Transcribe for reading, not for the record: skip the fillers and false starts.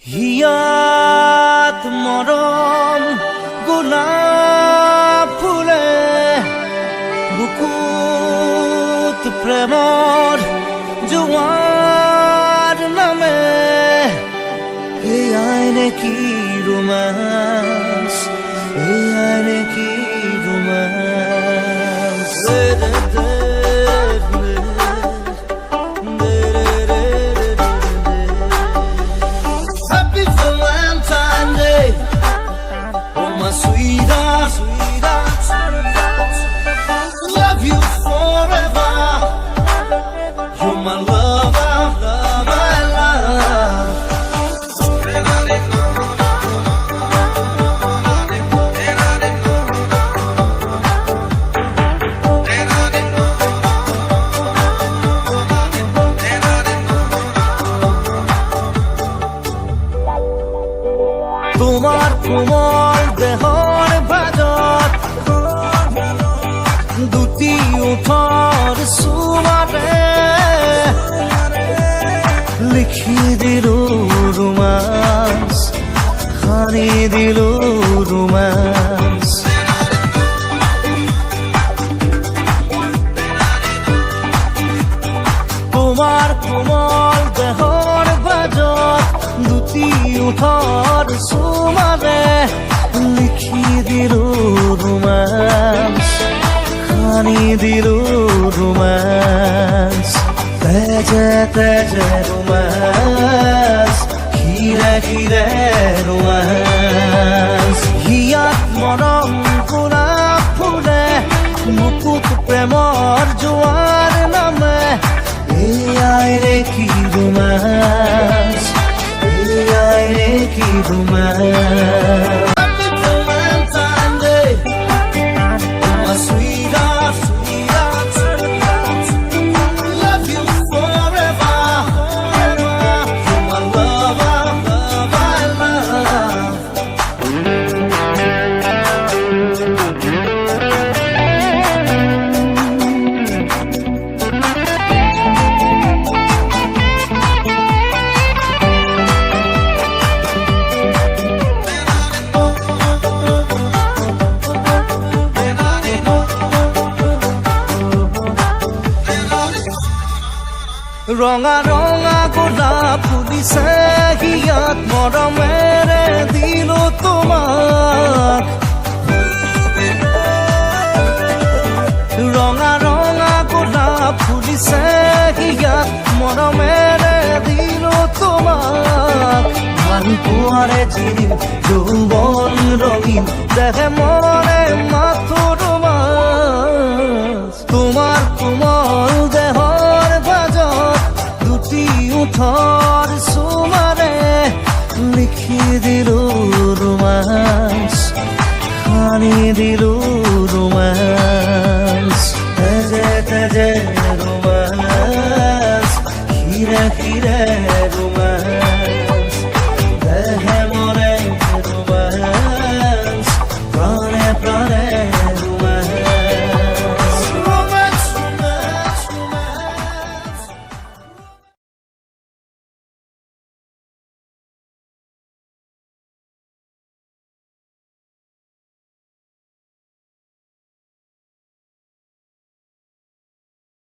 হিয়াত মৰম গোলাপ ফুলে বুকুত প্ৰেমৰ জোৱাৰ নামে এয়াই নেকি ৰোমাঞ্চ এয়াই নেকি ৰোমাঞ্চ Happy Valentine's Day, oh my sweetheart, love you forever, you're my lover, my love. তোমার কোমল দেহৰ ভাজত দুটি ওঠৰ চুমাৰে লিখি দিলো ৰোমাঞ্চ সানি দিলো ৰোমাঞ্চ তোমাৰ কোমল দেহৰ ভাজত দুটি ওঠৰ চুমাৰে লিখি দিলো ৰোমাঞ্চ সানি দিলো ৰোমাঞ্চ তেজে তেজে ৰোমাঞ্চ হিৰে হিৰে ৰোমাঞ্চ হিয়াত মৰম গোলাপ ফুলে বুকুত প্ৰেমৰ জোৱাৰ নামে এয়াই নেকি ৰোমাঞ্চ এয়াই নেকি ৰোমাঞ্চ Happy Valentine's Day, oh my sweetheart, love you forever, you're my lover, my love. ৰঙা ৰঙা গোলাপ ফুলিছে হিয়াত মৰমেৰে দিলো তোমাক ৰঙা ৰঙা গোলাপ ফুলিছে হিয়াত মৰমেৰে দিলো তোমাক মান পোৱাৰে জিৰিম যৌৱন ৰঙীন দেহে মৰে মাথো ৰোমাঞ্চ তোমাৰ কোমল দেহৰ ভাজত দুটি ওঠৰ চুমাৰে লিখি দিলো ৰোমাঞ্চ সানি দিলো ৰোমাঞ্চ তেজে তেজে ৰোমাঞ্চ হিৰে হিৰে